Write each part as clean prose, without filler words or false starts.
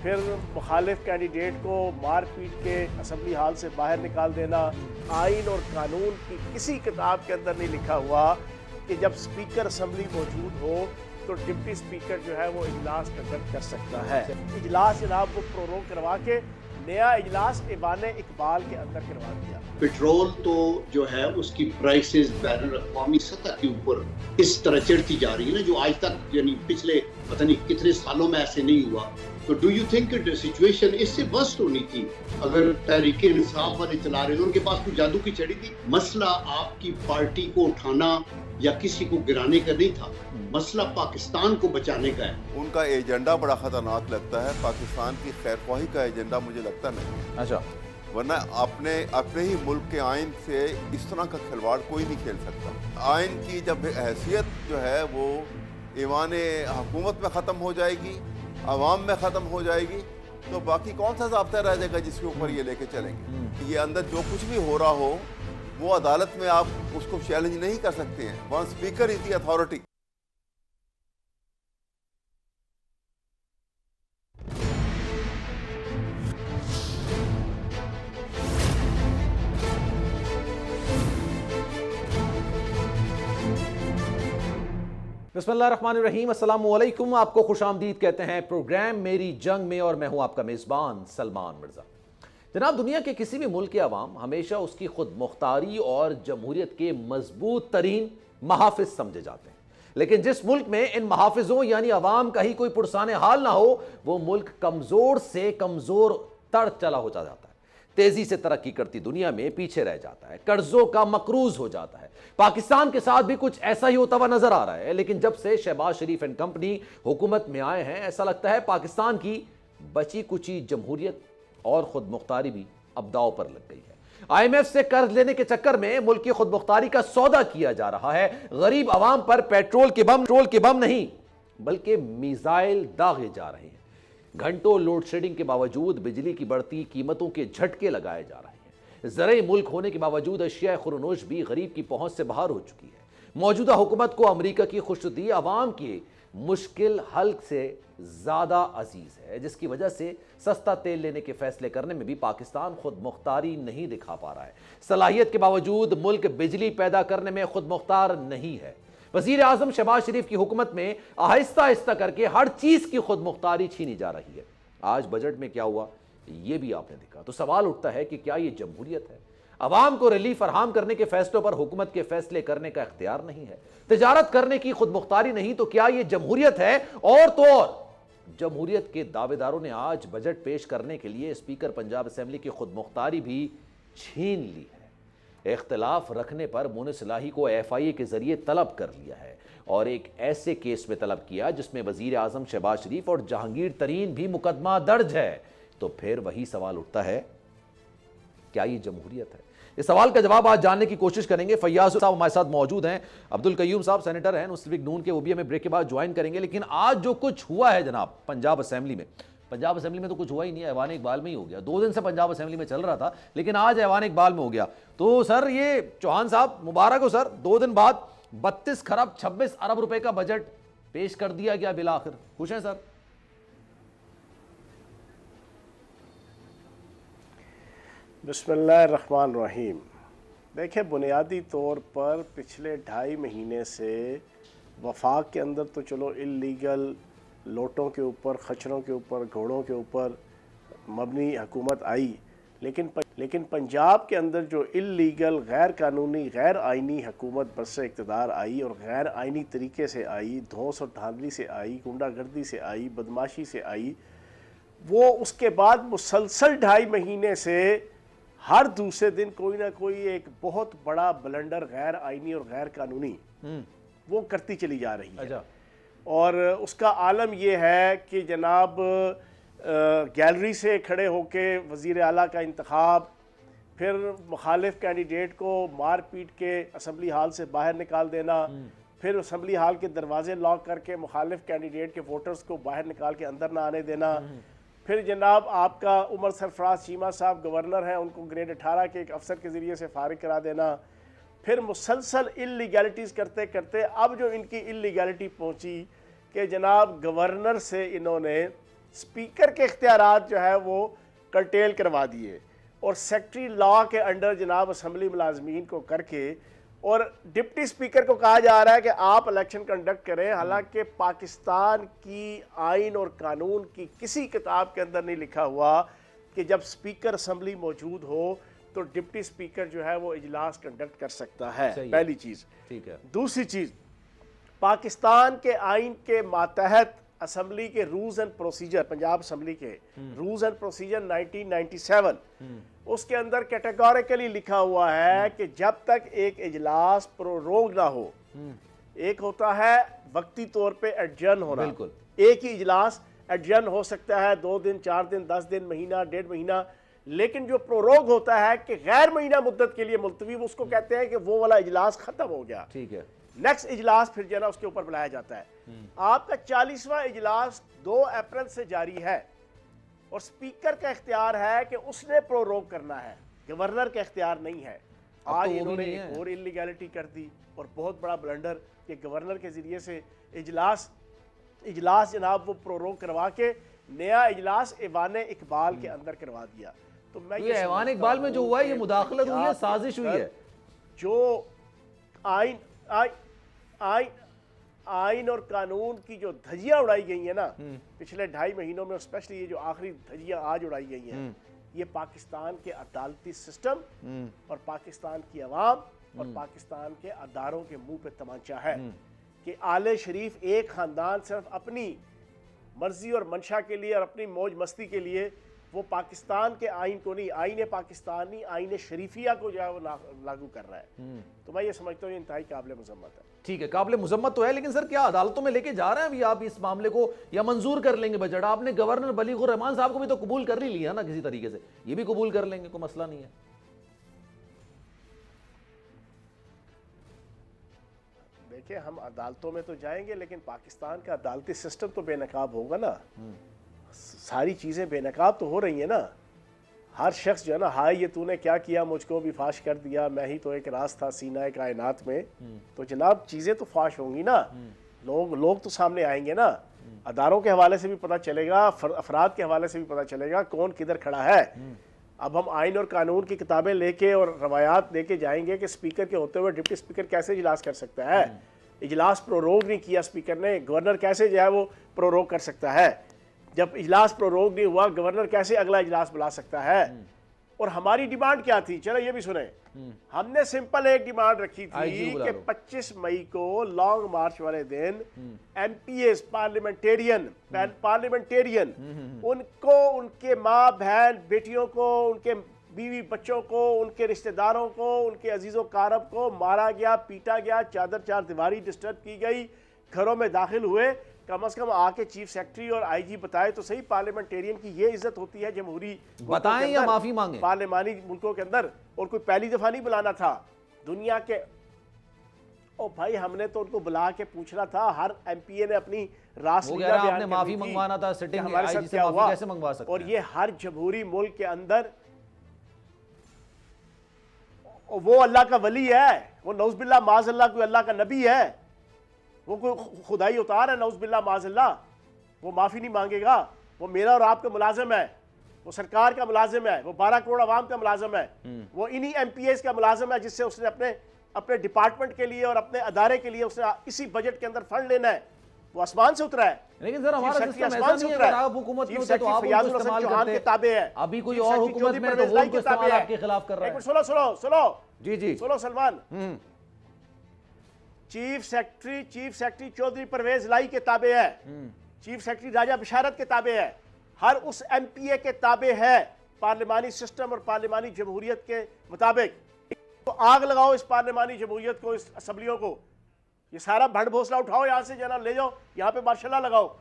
फिर मुखालिफ कैंडिडेट को मार पीट के असम्बली हाल से बाहर निकाल देना। आइन और कानून की किसी किताब के अंदर नहीं लिखा हुआ कि जब स्पीकर असम्बली मौजूद हो तो डिप्टी स्पीकर जो है वो इजलास कंडक्ट कर सकता है। इजलास जनाब वो प्रोरोग करवा के नया इजलास ईवान इकबाल के अंदर करवा दिया। पेट्रोल तो जो है उसकी प्राइसेस बैन अवी सतह के ऊपर इस तरह चढ़ती जा रही है ना, जो आज तक यानी पिछले पता नहीं कितने सालों में ऐसे नहीं हुआ। तो डू यू थिंक सिचुएशन इससे वर्स्ट होनी थी? अगर तहरीक इंसाफ वाले चला रहे थे, उनके पास कोई जादू की छड़ी थी? मसला आपकी पार्टी को उठाना या किसी को गिराने का नहीं था, मसला पाकिस्तान को बचाने का है। उनका एजेंडा बड़ा खतरनाक लगता है, पाकिस्तान की खैरख्वाही का एजेंडा मुझे लगता नहीं। अच्छा, वरना अपने ही मुल्क के आइन से इस तरह का खिलवाड़ कोई नहीं खेल सकता। आइन की जब हैसियत जो है वो ईवान हुकूमत में ख़त्म हो जाएगी, अवाम में ख़त्म हो जाएगी, तो बाकी कौन सा ज़ाब्ता रह जाएगा जिसके ऊपर ये लेके चलेंगे? ये अंदर जो कुछ भी हो रहा हो वो अदालत में आप उसको चैलेंज नहीं कर सकते हैं। One speaker is the authority. बिस्मिल्लाहिर्रहमानिर्रहीम, अस्सलाम वालेकुम। आपको खुशामदीद कहते हैं प्रोग्राम मेरी जंग में, और मैं हूं आपका मेज़बान सलमान मिर्ज़ा। जनाब, दुनिया के किसी भी मुल्क के अवाम हमेशा उसकी खुद मुख्तारी और जमहूरियत के मजबूत तरीन महाफिज समझे जाते हैं, लेकिन जिस मुल्क में इन महाफिजों यानी अवाम का ही कोई पुरसाने हाल ना हो, वो मुल्क कमज़ोर से कमज़ोर तर चला हो जाता है, तेजी से तरक्की करती दुनिया में पीछे रह जाता है, कर्जों का मकरूज हो जाता है। पाकिस्तान के साथ भी कुछ ऐसा ही होता हुआ नजर आ रहा है, लेकिन जब से शहबाज शरीफ एंड कंपनी हुकूमत में आए हैं, ऐसा लगता है पाकिस्तान की बची कुची जमहूरियत और खुद मुख्तारी भी अब दांव पर लग गई है। IMF से कर्ज लेने के चक्कर में मुल्क की खुद मुख्तारी का सौदा किया जा रहा है। गरीब अवाम पर पेट्रोल के बम नहीं बल्कि मिसाइल दागे जा रहे हैं। घंटों लोड शेडिंग के बावजूद बिजली की बढ़ती कीमतों के झटके लगाए जा रहे हैं। ज़रई मुल्क होने के बावजूद अशिया खुरनोश भी गरीब की पहुंच से बाहर हो चुकी है। मौजूदा हुकूमत को अमरीका की खुशनुदी अवाम की मुश्किल हल से ज़्यादा अजीज है, जिसकी वजह से सस्ता तेल लेने के फैसले करने में भी पाकिस्तान खुद मुख्तारी नहीं दिखा पा रहा है। सलाहियत के बावजूद मुल्क बिजली पैदा करने में खुद मुख्तार नहीं है। वज़ीर आज़म शहबाज शरीफ की हुकूमत में आहिस्ता आहिस्ता करके हर चीज़ की खुद मुख्तारी छीनी जा रही है। आज बजट में क्या हुआ ये भी आपने देखा, तो सवाल उठता है कि क्या ये जमहूरियत है? अवाम को रिलीफ फराहम करने के फैसलों पर हुकूमत के फैसले करने का इख्तियार नहीं है, तिजारत करने की खुद मुख्तारी नहीं, तो क्या ये जमहूरियत है? और तो और जमहूरियत के दावेदारों ने आज बजट पेश करने के लिए स्पीकर पंजाब असेंबली की खुद मुख्तारी भी छीन ली है। इख्तिलाफ रखने पर मुनिस इलाही को FIA के जरिए तलब कर लिया है, और एक ऐसे केस में तलब किया जिसमें वजीर आजम शहबाज शरीफ और जहांगीर तरीन भी मुकदमा दर्ज है। तो फिर वही सवाल उठता है, क्या ये जमहूरियत है? इस सवाल का जवाब आज जानने की कोशिश करेंगे। फैयाज साहब हमारे साथ मौजूद हैं, अब्दुल कयूम साहब सेनेटर हैं मुस्लिम लीग नून के, वो भी हमें ब्रेक के बाद ज्वाइन करेंगे। लेकिन आज जो कुछ हुआ है जनाब पंजाब असेंबली में तो कुछ हुआ ही नहीं है, ऐवान इकबाल में ही हो गया। 2 दिन से पंजाब असेंबली में चल रहा था, लेकिन आज ऐवान इकबाल में हो गया। तो सर ये चौहान साहब मुबारक हो सर, 2 दिन बाद 32 खरब 26 अरब रुपए का बजट पेश कर दिया गया बिलाखिर। खुश हैं सर? बिस्मिल्लाहिर्रहमानिर्रहीम। देखिए, बुनियादी तौर पर पिछले 2.5 महीने से वफाक के अंदर तो चलो इल्लीगल लोटों के ऊपर, खच्चरों के ऊपर, घोड़ों के ऊपर मबनी हुकूमत आई, लेकिन पंजाब के अंदर जो इल्लीगल गैर कानूनी गैर आइनी हुकूमत बरसे इक़्तिदार आई और गैर आइनी तरीके से आई, धौंस और धांधली से आई, गुंडागर्दी से आई, बदमाशी से आई, वो उसके बाद मुसलसल 2.5 महीने से हर दूसरे दिन कोई ना कोई एक बहुत बड़ा ब्लंडर गैर आइनी और गैर कानूनी वो करती चली जा रही है। अच्छा। और उसका आलम यह है कि जनाब गैलरी से खड़े होके वज़ीर आला का इंतखाब, फिर मुखालिफ कैंडिडेट को मार पीट के असम्बली हाल से बाहर निकाल देना, फिर असम्बली हाल के दरवाजे लॉक करके मुखालिफ कैंडिडेट के वोटर्स को बाहर निकाल के अंदर ना आने देना, फिर जनाब आपका उमर सरफराज चीमा साहब गवर्नर हैं, उनको ग्रेड 18 के एक अफसर के ज़रिए से फारिग करा देना, फिर मुसलसल इल्लीगैलिटीज़ करते करते अब जो इनकी इल्लीगैलिटी पहुंची कि जनाब गवर्नर से इन्होंने स्पीकर के इख्तियारात जो है वो कर्टेल करवा दिए और सेक्रेटरी लॉ के अंडर जनाब असम्बली मुलाजमीन को करके और डिप्टी स्पीकर को कहा जा रहा है कि आप इलेक्शन कंडक्ट करें, हालांकि पाकिस्तान की आइन और कानून की किसी किताब के अंदर नहीं लिखा हुआ कि जब स्पीकर असम्बली मौजूद हो तो डिप्टी स्पीकर जो है वो इजलास कंडक्ट कर सकता है। पहली चीज़। ठीक है। दूसरी चीज़, पाकिस्तान के आइन के मातहत असम्बली के rules and procedure, Punjab assembly के रूल्स एंड प्रोसीजर 1997, उसके अंदर कैटेगोरिकली लिखा हुआ है कि जब तक एक इजलास प्रोरोग ना हो, एक होता है वक्ती तौर पे एडजर्न होना, एक ही इजलास एडजर्न हो सकता है 2 दिन, 4 दिन, 10 दिन, महीना, 1.5 महीना, लेकिन जो प्रोरोग होता है कि गैर महीना मुद्दत के लिए मुलतवी, उसको कहते हैं कि वो वाला इजलास खत्म हो गया। ठीक है। नेक्स्ट इजलास फिर जो है ना उसके ऊपर बुलाया जाता है। आपका 40वां इजलास 2 अप्रैल से जारी है और स्पीकर का इख्तियार है कि उसने प्रोरोग करना है, गवर्नर का इख्तियार नहीं है। आज इन्होंने एक और इलीगैलिटी कर दी और बहुत बड़ा ब्लंडर कि गवर्नर के जरिए से इजलास जनाब वो प्रोरोग करवा के नया इजलास ऐवान इकबाल के अंदर करवा दिया। तो मैं ये ऐवान इकबाल में जो हुआ है ये मुदाखलत हुई है, साजिश हुई है। जो आइन और कानून की जो धज्जियां उड़ाई गई है ना पिछले 2.5 महीनों में, स्पेशली ये जो आखिरी धज्जियां आज उड़ाई गई हैं, ये पाकिस्तान के अदालती सिस्टम और पाकिस्तान की अवाम और पाकिस्तान के अदारों के मुंह पे तमाचा है कि आले शरीफ एक खानदान सिर्फ अपनी मर्जी और मंशा के लिए और अपनी मौज मस्ती के लिए वो पाकिस्तान के आइन को नहीं, आइन पाकिस्तानी, आइन शरीफिया को जो है वो लागू कर रहा है। तो मैं ये समझता हूँ इंतहाई काबिल मुज़म्मत है। ठीक है, काबिल मुज़म्मत तो है, लेकिन सर क्या अदालतों में लेके जा रहे हैं अभी आप इस मामले को, या मंजूर कर लेंगे बजट? आपने गवर्नर बलीगुर रहमान साहब को भी तो कबूल कर ही लिया ना किसी तरीके से, ये भी कबूल कर लेंगे, कोई मसला नहीं है। देखिए, हम अदालतों में तो जाएंगे लेकिन पाकिस्तान का अदालती सिस्टम तो बेनकाब होगा ना। सारी चीज़ें बेनकाब तो हो रही हैं ना। हर शख्स जो है ना, हाय ये तूने क्या किया, मुझको भी फाश कर दिया, मैं ही तो एक राज था सीना कायनात में, तो जनाब चीज़ें तो फाश होंगी ना, लोग तो सामने आएंगे ना। अदारों के हवाले से भी पता चलेगा, अफराद के हवाले से भी पता चलेगा कौन किधर खड़ा है। अब हम आइन और कानून की किताबें लेके और रवायात लेके जाएंगे कि स्पीकर के होते हुए डिप्टी स्पीकर कैसे इजलास कर सकता है, इजलास प्रोरोग नहीं किया स्पीकर ने, गवर्नर कैसे जो है वो प्रोरोग कर सकता है, जब इजलास प्रोरोग नहीं हुआ गवर्नर कैसे अगला इजलास बुला सकता है। और हमारी डिमांड क्या थी, चलो ये भी सुने। हमने सिंपल एक डिमांड रखी थी कि 25 मई को लॉन्ग मार्च वाले दिन एमपीएस पार्लियामेंटेरियन उनको, उनके माँ बहन बेटियों को, उनके बीवी बच्चों को, उनके रिश्तेदारों को, उनके अजीजों कारब को मारा गया, पीटा गया, चादर चार दीवारी डिस्टर्ब की गई, घरों में दाखिल हुए, कम से कम आके चीफ सेक्रेटरी और आईजी बताए तो सही पार्लियामेंटेरियन की ये इज्जत होती है जमहूरी बताएं या माफी मांगे पार्लियामानी मुल्कों के अंदर। और कोई पहली दफा नहीं बुलाना था दुनिया के, ओ भाई हमने तो उनको बुला के पूछना था, हर एमपीए ने अपनी रासलीला आपने माफी मंगवाना था, सिटिंग आईजी से माफी कैसे मंगवा सकते हैं? और ये हर जमहूरी मुल्क के अंदर वो अल्लाह का वली है, वो नौज़बिल्लाह माज़अल्लाह कोई अल्लाह का नबी है, वो कोई खुदाई उतार है नौज़बिल्लाह माज़अल्लाह, वो माफ़ी नहीं मांगेगा। वो मेरा और आपका मुलाजिम है, वो सरकार का मुलाजिम है, वो 12 करोड़ आवाम का मुलाजिम है, वो इन्हीं एमपीएस का मुलाजिम है जिससे उसने अपने डिपार्टमेंट के लिए और अपने अदारे के लिए उसने इसी बजट के अंदर फंड लेना है, वो आसमान से उतरा है। लेकिन सर हमारा सिस्टम ऐसा नहीं है, अगर आप हुकूमत में होते तो आप उनको इस्तेमाल करते, ताबे है। अभी कोई और हुकूमत में तो वो उनको इस्तेमाल आपके खिलाफ कर रहा है। सुनो जी सुनो सलमान, चीफ सेक्रेटरी चौधरी परवेज लाई के ताबे है, चीफ सेक्रेटरी राजा बिशारत के ताबे है, हर उस एमपीए के ताबे है पार्लिमानी सिस्टम और पार्लिमानी जमहूरियत के मुताबिक। तो आग लगाओ इस पार्लिमानी जमहूरियत को, इस असम्बलियों को, ये सारा भंड भोसला उठाओ, यहाँ से जना ले जाओ, यहाँ पे मार्शल्ला लगाओ,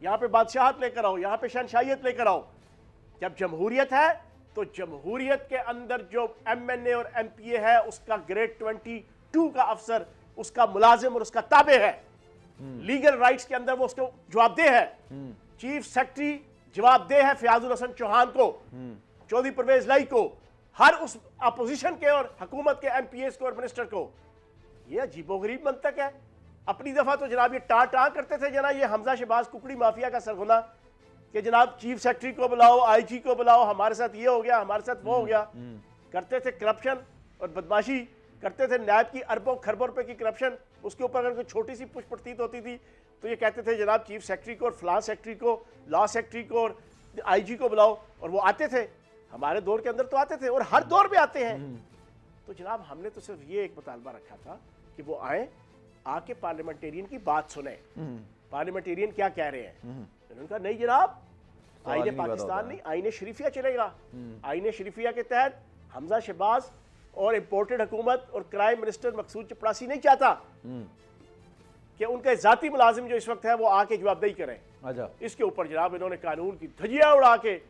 यहाँ पे बादशाहत लेकर आओ, यहाँ पे शहनशाहियत लेकर आओ। जब जमहूरियत है तो जमहूरियत के अंदर जो एमएनए और एमपीए है उसका ग्रेड 22 का अफसर उसका मुलाजिम और उसका ताबे है, लीगल राइट्स के अंदर वो उसको जवाबदेह है। चीफ सेक्रेटरी जवाबदेह है फयाजुल हसन चौहान को, चौधरी परवेज लाई को, हर उस अपोजिशन के और हुकूमत के एमपीएस को और मिनिस्टर को। ये अजीबोगरीब मंतक है। अपनी दफा तो जनाब ये टाँ करते थे जना ये हमजा शहबाज कुकड़ी माफिया का सरगना, कि जनाब चीफ सेक्रेटरी को बुलाओ, आईजी को बुलाओ, हमारे साथ ये हो गया, हमारे साथ वो हो गया। करते थे करप्शन और बदमाशी, करते थे नैब की अरबों खरबों रुपए की करप्शन। उसके ऊपर अगर कोई छोटी सी पुष्प प्रतीत होती थी तो ये कहते थे जनाब चीफ सेक्रेटरी को और फलां सेक्रेटरी को, लॉ सेक्रेटरी को और आईजी को बुलाओ, और वो आते थे। हमारे दौर के अंदर तो आते थे और हर दौर में आते हैं। तो जनाब हमने तो सिर्फ ये एक मुतालबा रखा था कि वो आए, आके पार्लियामेंटेरियन की बात सुने, पार्लियामेंटेरियन क्या कह रहे हैं। उन्होंने कहा नहीं जनाब, आईने पाकिस्तान नहीं, आईने शरीफिया चलेगा। आईने शरीफिया के तहत हमजा शहबाज और इम्पोर्टेड हुकूमत और क्राइम मिनिस्टर मकसूद चपड़ासी नहीं चाहता कि उनके जाती मुलाजिम जो इस वक्त है वो आके जवाबदेही करें। अच्छा, इसके ऊपर जनाब इन्होंने कानून की धज्जियां उड़ा के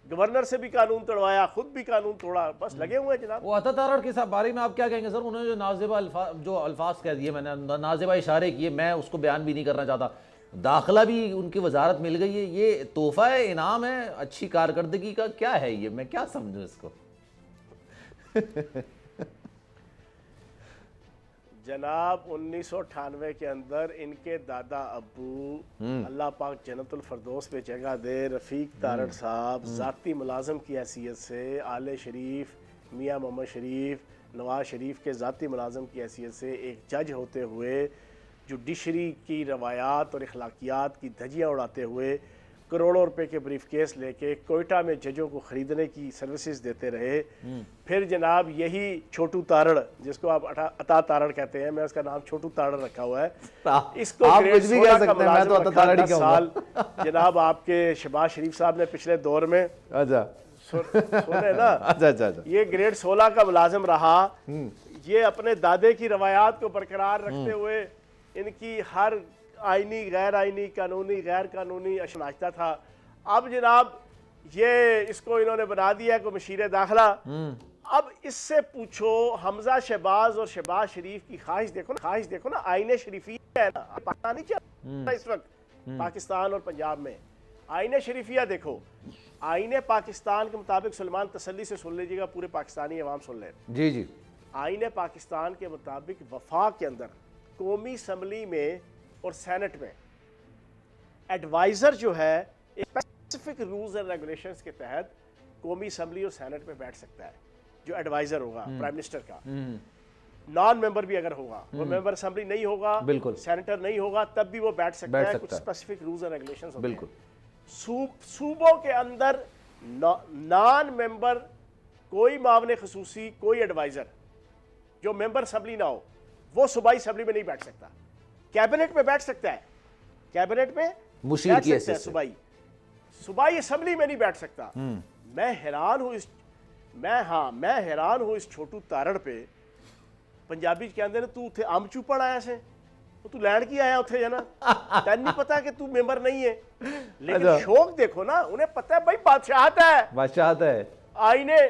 गवर्नर से भी कानून तोड़वाया, खुद भी कानून तोड़ा, बस लगे हुए हैं जनाब। वो अता तारड़ के बारे में आप क्या कहेंगे सर? उन्होंने जो नाज़िबा जो अल्फाज कह दिए, मैंने नाज़िबा इशारे किए, मैं उसको बयान भी नहीं करना चाहता। दाखिला भी उनकी वजारत मिल गई है, ये तोहफा है, इनाम है अच्छी कारकर्दगी का, क्या है ये? मैं क्या समझूं इसको? जनाब 1998 के अंदर इनके दादा अब्बू अल्लाह पाक जन्नतुल फरदौस पे जगह दे, रफ़ीक तारड़ साहब ज़ाती मुलाजम की हैसियत से आले शरीफ मियाँ मोहम्मद शरीफ नवाज शरीफ के ज़ाती मुलाजम की हैसियत से एक जज होते हुए जुडिशरी की रवायात और अखलाकियात की धज्जियाँ उड़ाते हुए करोड़ों रुपए के ब्रीफ केस लेके कोयटा में जजों को ख़रीदने की सर्विसेज देते रहे। फिर जनाब यही छोटू तारड़, जिसको आप अता तारड़ कहते हैं, मैं उसका नाम छोटू तारड़ रखा हुआ है, इसको आप कुछ भी कह सकते हैं, मैं तो अता तारड़ ही कहूंगा। जनाब आपके शहबाज शरीफ साहब ने पिछले दौर में, अच्छा सुने ना, अच्छा, ये ग्रेड 16 का मुलाजिम रहा। ये अपने दादे की रवायात को बरकरार रखते हुए इनकी हर आईनी, गैर आईनी, कानूनी, गैर कानूनी अशनाख्ता था। अब जनाब ये इसको इन्होंने बना दिया है को मशीर दाखिला। अब इससे पूछो हमजा शहबाज और शहबाज शरीफ की ख्वाहिश देखो ना, ख्वाहिश देखो ना, आईने शरीफिया है ना, पाकिस्तान चल रहा इस वक्त पाकिस्तान और पंजाब में। आईने शरीफिया देखो, आईने पाकिस्तान के मुताबिक, सलमान तसल्ली से सुन लीजिएगा, पूरे पाकिस्तानी अवाम सुन ले जी जी, आईने पाकिस्तान के मुताबिक वफाक के अंदर कौमी असम्बली में और सेनेट में एडवाइजर जो है स्पेसिफिक रूल्स एंड रेगुलेशंस के तहत कौमी असम्बली और सेनेट में बैठ सकता है। जो एडवाइजर होगा प्राइम मिनिस्टर का, नॉन मेंबर भी अगर होगा, वो मेंबर असम्बली नहीं होगा, बिल्कुल सेनेटर नहीं होगा, तब भी वो बैठ सकता है। कुछ स्पेसिफिक रूल्स एंड रेगुलेशंस होते हैं। बिल्कुल सूबों के अंदर नॉन मेंबर, कोई मावने खसूसी, कोई एडवाइजर जो मेंबर असम्बली ना हो, वो सूबाई असम्बली में नहीं बैठ सकता। कैबिनेट में बैठ सकता है, कैबिनेट में मुशीर की बैठ सकता है, सूबाई असम्बली में नहीं बैठ सकता। मैं हैरान हूं मैं हैरान हूं इस छोटू तारड़ पे। पंजाबी कहते हैं तू उथे अम चूपण आया से, तू लैंड की आया उथे है ना, तेन नहीं पता कि तू मेंबर नहीं है। लेकिन शौक देखो ना, उन्हें पता है भाई बादशाहत है, बादशाहत है, आईने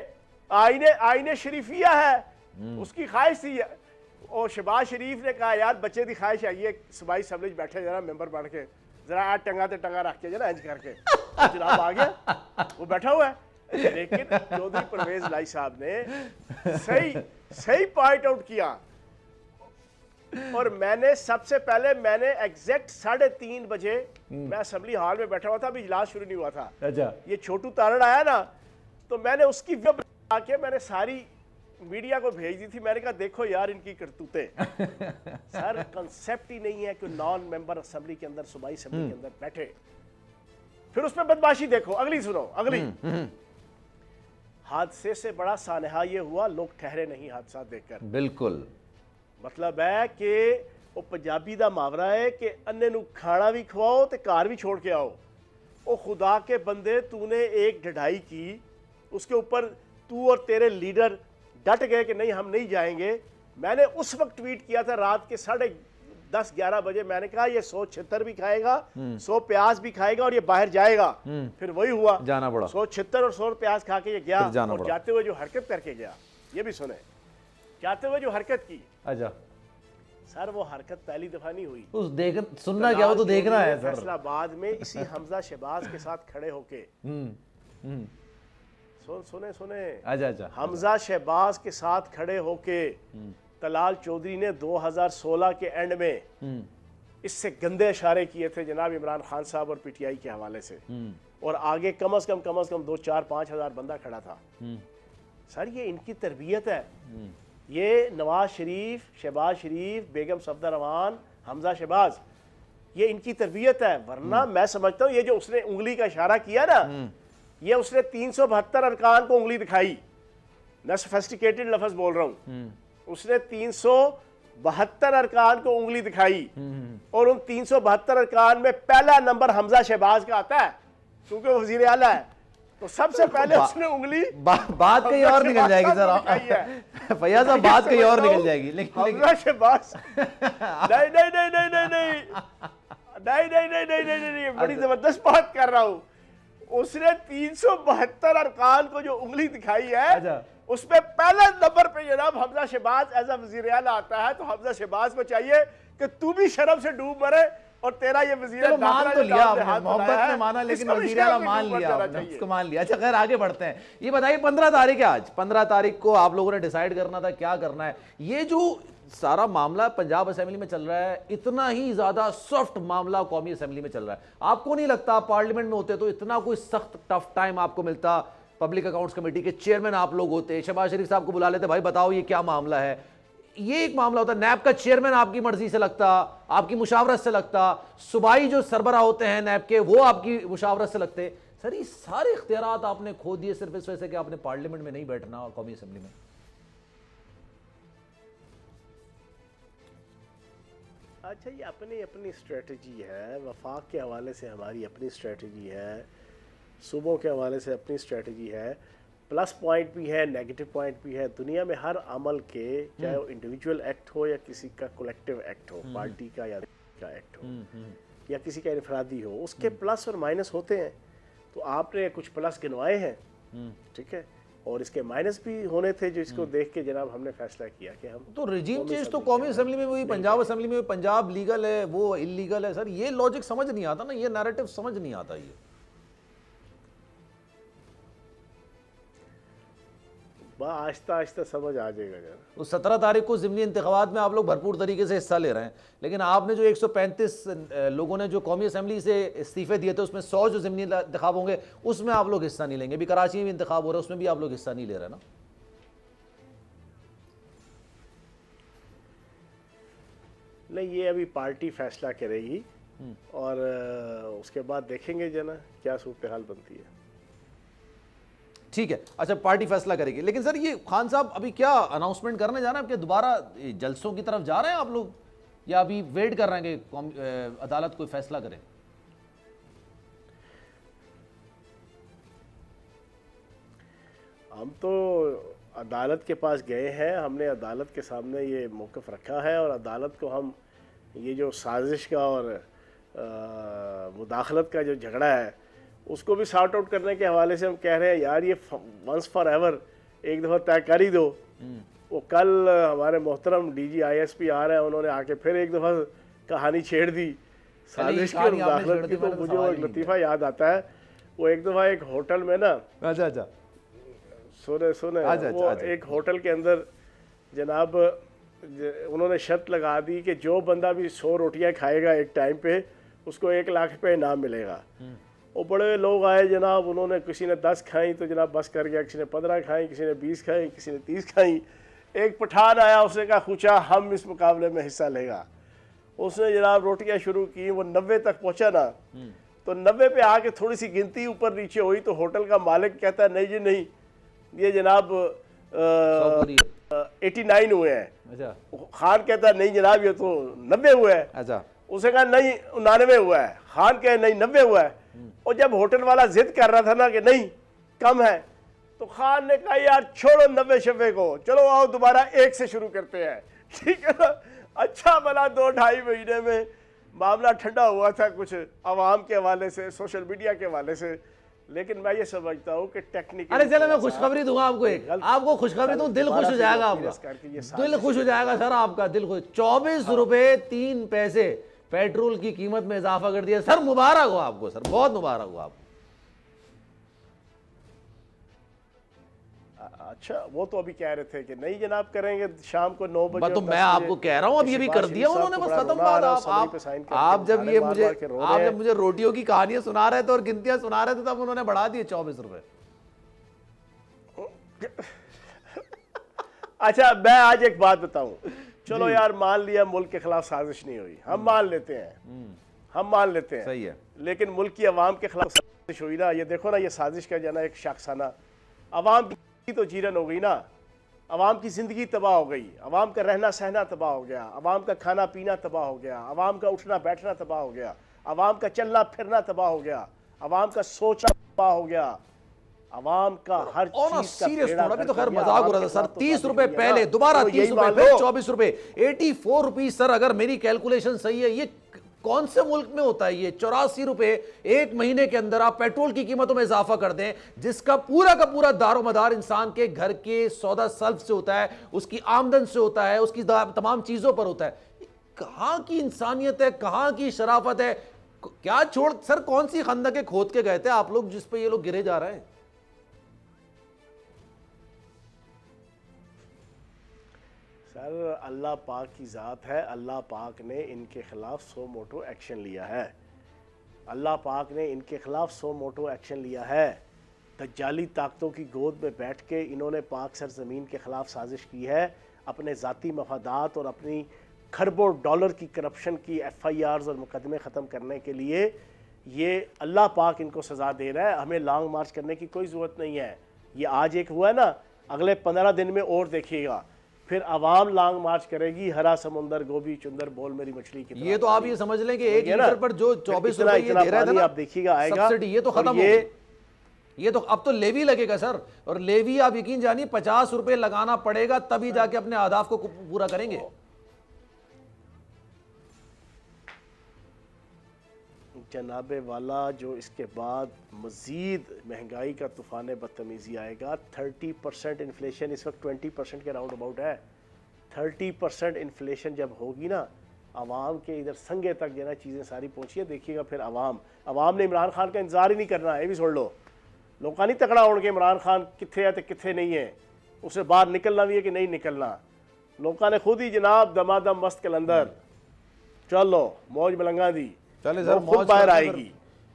आईने आईने शरीफिया है, उसकी ख्वाहिश थी। और शहबाज शरीफ ने कहा यार बच्चे की ख्वाहिश आई है सूबाई असम्बली बैठे जरा मेंबर बन के, जरा आज टंगा ते टंगा रख के जरा इंज करके, तो जनाब आ गया, वो बैठा हुआ है। लेकिन चौधरी परवेज लाई साहब ने सही पॉइंट आउट किया। और मैंने सबसे पहले एग्जैक्ट 3:30 बजे मैं असम्बली हॉल में बैठा हुआ था, अभी इजलास शुरू नहीं हुआ था। अच्छा, ये छोटू तारड़ आया ना, तो मैंने उसकी आके मैंने सारी मीडिया को भेज दी थी। मैंने कहा देखो यार इनकी करतूतें सर, कंसेप्ट ही नहीं है कि नॉन मेंबर असेंबली के अंदर, सूबाई असेंबली के अंदर बैठे। फिर उसमें बदमाशी देखो, अगली सुनो, अगली हादसे से बड़ा सानहा ये हुआ, लोग ठहरे नहीं हादसा देखकर। बिल्कुल, मतलब है कि वो पंजाबी दा मुहावरा है कि अन्ने नू खाना भी खवाओ ते कार भी छोड़ के आओ। ओ खुदा के बंदे, तूने एक ढढ़ाई की, उसके ऊपर तू और तेरे लीडर डट गए कि नहीं हम नहीं जाएंगे। मैंने उस वक्त ट्वीट किया था रात के 10:30-11 बजे, मैंने कहा ये 100 छितर भी खाएगा, 100 प्याज भी खाएगा और ये बाहर जाएगा। फिर वही हुआ, जाना पड़ा, 100 छितर और 100 प्याज खा के ये गया। और जाते हुए जो हरकत करके गया, ये भी सुने, जाते हुए जो हरकत की, अच्छा सर वो हरकत पहली दफा नहीं हुई। उस सुनना क्या, वो तो देखना है सर। फैसलाबाद में इसी हमजा शहबाज के साथ खड़े होके, सुने अच्छा, हमजा शहबाज के साथ खड़े होके तलाल चौधरी ने 2016 के एंड में इससे गंदे इशारे किए थे जनाब इमरान खान साहब और पीटीआई के हवाले से। और आगे कम से कम 2-4-5 हज़ार बंदा खड़ा था। सर ये इनकी तरबियत है। ये नवाज शरीफ, शहबाज शरीफ, बेगम सफदर रहमान, हमजा शहबाज, ये इनकी तरबियत है। वरना मैं समझता हूँ ये जो उसने उंगली का इशारा किया ना, ये उसने 372 अरकान को उंगली दिखाई। मैं सोफिस्टिकेटेड लफ्ज बोल रहा हूँ। उसने 372 अरकान को उंगली दिखाई और उन 372 अरकान में पहला नंबर हमजा शहबाज का आता है क्योंकि वो वजीर आला है। तो सबसे पहले उसने उंगली बात कहीं और निकल जाएगी सर। फैयाज साहब बात कहीं और निकल जाएगी। लेकिन हमजा शहबाज नहीं नहीं नहीं नहीं नहीं नहीं नहीं नहीं नहीं नहीं नहीं नहीं बड़ी जबरदस्त बात कर रहा हूँ। उसने 372 अरकान को जो उंगली दिखाई है उसमें पहले नंबर पे जनाब हमजा शहबाज एज अ वजीर आला आता है। तो हमजा शहबाज को चाहिए कि तू भी शर्म से डूब मरे और तेरा ये वजीर मान तो लिया आपने, मोहब्बत में माना, लेकिन वजीर आला मान लिया आपने, उसको मान लिया। अच्छा खैर आगे बढ़ते हैं। ये बताइए 15 तारीख है आज, 15 तारीख को आप लोगों ने डिसाइड करना था क्या करना है। ये जो सारा मामला पंजाब असेंबली में चल रहा है, इतना ही ज्यादा सॉफ्ट मामला कौमी असेंबली में चल रहा है। आपको नहीं लगता पार्लियामेंट में होते तो इतना कोई सख्त टफ टाइम आपको मिलता? पब्लिक अकाउंट्स कमेटी के चेयरमैन आप लोग होते, शहबाज शरीफ साहब को बुला लेते, भाई बताओ ये क्या मामला है। ये एक मामला होता है। नैब का चेयरमैन आपकी मर्जी से लगता, आपकी मुशावरत से लगता, सूबाई जो सरबराह होते हैं नैब के वो आपकी मुशावरत से लगते। सर ये सारे इख्तियारात आपने खो दिए सिर्फ इस वजह से कि आपने पार्लियामेंट में नहीं बैठना और कौमी असेंबली में। अच्छा ये अपनी अपनी स्ट्रेटजी है। वफाक के हवाले से हमारी अपनी स्ट्रेटजी है, सूबों के हवाले से अपनी स्ट्रेटजी है। प्लस पॉइंट भी है, नेगेटिव पॉइंट भी है। दुनिया में हर अमल के, चाहे वो इंडिविजुअल एक्ट हो या किसी का कलेक्टिव एक्ट हो, पार्टी का या का एक्ट हो या किसी का इनफरादी हो, उसके प्लस और माइनस होते हैं। तो आपने कुछ प्लस गिनवाए हैं, ठीक है, और इसके माइनस भी होने थे जिसको देख के जनाब हमने फैसला किया कि हम तो रिजीम चेंज तो कौमी असेंबली में हुई, पंजाब असेंबली में पंजाब लीगल है वो इलीगल है। सर ये लॉजिक समझ नहीं आता ना, ये नैरेटिव समझ नहीं आता। ये आहिस्ता आहिस्ता समझ आ जाएगा जरा। तो 17 तारीख को ज़िमनी इंतखाबात में आप लोग भरपूर तरीके से हिस्सा ले रहे हैं, लेकिन आपने जो 135 लोगों ने जो कौमी असेंबली से इस्तीफे दिए थे उसमें 100 जो ज़िमनी इंतखाब होंगे उसमें आप लोग हिस्सा नहीं लेंगे। अभी कराची में भी इंतखाब हो रहा है, उसमें भी आप लोग हिस्सा नहीं ले रहे ना? नहीं, ये अभी पार्टी फैसला करेगी और उसके बाद देखेंगे जना क्या सूरत हाल बनती है। ठीक है, अच्छा पार्टी फैसला करेगी। लेकिन सर ये खान साहब अभी क्या अनाउंसमेंट करने जा रहे हैं? आपके दोबारा जलसों की तरफ जा रहे हैं आप लोग या अभी वेट कर रहे हैं कि अदालत कोई फैसला करे? हम तो अदालत के पास गए हैं, हमने अदालत के सामने ये मौक़िफ़ रखा है और अदालत को हम ये जो साजिश का और मुदाखलत का जो झगड़ा है उसको भी सॉर्ट आउट करने के हवाले से हम कह रहे हैं यार ये वंस फॉर एवर एक दफ़ा तय कर ही दो। वो कल हमारे मोहतरम DG ISP आ रहे हैं, उन्होंने आके फिर एक दफ़ा कहानी छेड़ दी साजिश की और मुदाखलत की। तो मुझे वो एक लतीफ़ा याद आता है। वो एक दफ़ा एक होटल में ना, अच्छा सुने वो एक होटल के अंदर जनाब उन्होंने शर्त लगा दी कि जो बंदा भी 100 रोटियां खाएगा एक टाइम पे उसको 1 लाख रुपये इनाम मिलेगा। और बड़े लोग आए जनाब, उन्होंने किसी ने 10 खाई तो जनाब बस कर गया, किसी ने 15 खाई, किसी ने 20 खाई, किसी ने 30 खाई। एक पठान आया, उसने कहा खुचा हम इस मुकाबले में हिस्सा लेगा। उसने जनाब रोटियां शुरू की, वो 90 तक पहुंचा ना, तो 90 पे आके थोड़ी सी गिनती ऊपर नीचे हुई तो होटल का मालिक कहता है नहीं जी नहीं, ये जनाब 89 हुए हैं। अच्छा। खान कहता है नहीं जनाब ये तो 90 हुए हैं। अच्छा। उसने कहा नहीं 99 हुआ है। खान कहे नहीं 90 हुआ है। और जब होटल वाला जिद कर रहा था ना कि नहीं कम है, तो खान ने कहा यार छोड़ो 90 शफे को, चलो आओ दोबारा 1 से शुरू करते हैं। ठीक है ना। अच्छा भला 2-2.5 महीने में मामला ठंडा हुआ था कुछ आवाम के हवाले से, सोशल मीडिया के हवाले से। लेकिन मैं ये समझता हूँ कि टेक्निकल, अरे चलो मैं खुशखबरी दूंगा आपको, एक आपको खुशखबरी दूं, दिल खुश हो जाएगा आपका, दिल खुश हो जाएगा सर आपका, दिल खुश। 24 रुपए 3 पैसे पेट्रोल की कीमत में इजाफा कर दिया सर, मुबारक हो आपको सर, बहुत मुबारक हो आपको। अच्छा, वो तो अभी कह रहे थे कि नहीं जनाब करेंगे शाम को 9 बजे। तो मैं आपको कह रहा हूँ अब ये भी कर दिया उन्होंने, बस खत्म बात। आप जब मुझे रोटियों की कहानियां सुना रहे थे और गिनतियां सुना रहे थे तब उन्होंने बढ़ा दिए 24 रुपए। अच्छा, मैं आज एक बात बताऊं, चलो यार मान लिया मुल्क के खिलाफ साजिश नहीं हुई, हम मान लेते हैं, हम मान लेते हैं, सही है, लेकिन मुल्क की आवाम के खिलाफ साजिश हुई ना। ये देखो ना, ये साजिश का जाना एक शख्साना, आवाम की तो जीरन हो गई ना, आवाम की ज़िंदगी तबाह हो गई, आवाम का रहना सहना तबाह हो गया, आवाम का खाना पीना तबाह हो गया, आवाम का उठना बैठना तबाह हो गया, आवाम का चलना फिरना तबाह हो गया, आवाम का सोचना तबाह हो गया, आवाम का हर चीज सीरियस नोट। अभी तो खैर मजाक हो रहा था सर, 30 रुपए पहले, दोबारा 30 रुपए, फिर 24 रुपए, 84 रुपीज सर, अगर मेरी कैलकुलेशन सही है। ये कौन से मुल्क में होता है ये? 84 रुपए एक महीने के अंदर आप पेट्रोल की कीमतों में इजाफा कर दें, जिसका पूरा का पूरा दारोमदार इंसान के घर के सौदा सल्फ से होता है, उसकी आमदन से होता है, उसकी तमाम चीजों पर होता है। कहां की इंसानियत है, कहां की शराफत है? क्या छोड़ सर, कौन सी खंदकें खोद के गए थे आप लोग जिस पे ये लोग गिरे जा रहे हैं? सर, अल्लाह पाक की ज़ात है, अल्लाह पाक ने इनके ख़िलाफ़ सो मोटो एक्शन लिया है, अल्लाह पाक ने इनके ख़िलाफ़ सो मोटो एक्शन लिया है। दज्जाली ताकतों की गोद में बैठ के इन्होंने पाक सरज़मीन के ख़िलाफ़ साजिश की है, अपने ज़ाती मफादात और अपनी खरबों डॉलर की करप्शन की FIRs और मुकदमे ख़त्म करने के लिए। ये अल्लाह पाक इनको सज़ा दे रहा है, हमें लॉन्ग मार्च करने की कोई ज़रूरत नहीं है। ये आज एक हुआ है ना, अगले 15 दिन में और देखिएगा, फिर आवाम लॉन्ग मार्च करेगी, हरा समुंदर गोभी चुंदर बोल मेरी मछली की। ये तो आप ये समझ लें कि 1 लीटर पर जो 24 रुपए ये दे रहे थे ना, आप देखिएगा आएगा सब्सिडी, ये तो खत्म हो गई। ये तो अब तो लेवी लगेगा सर, और लेवी आप यकीन जानिए 50 रुपए लगाना पड़ेगा, तभी जाके अपने अहदाफ को पूरा करेंगे। जनाबे वाला, जो इसके बाद मज़ीद महंगाई का तूफ़ान बदतमीज़ी आएगा। 30% इन्फ्लेशन इस वक्त 20% के राउंड अबाउट है। 30% इन्फ्लेशन जब होगी ना, आवाम के इधर संगे तक जो ना चीज़ें सारी पहुँची है, देखिएगा फिर आवाम ने इमरान खान का इंतज़ार ही नहीं करना है। ये भी सुन लो, लोग नहीं तकड़ा होने के इमरान खान कितने है तो कितने नहीं है, उससे बाहर निकलना भी है कि नहीं निकलना। लोगों ने खुद ही जनाब दमादम मस्त कलंदर चलो मौज मलंगा दी, चले सर, खुद बाहर आएगी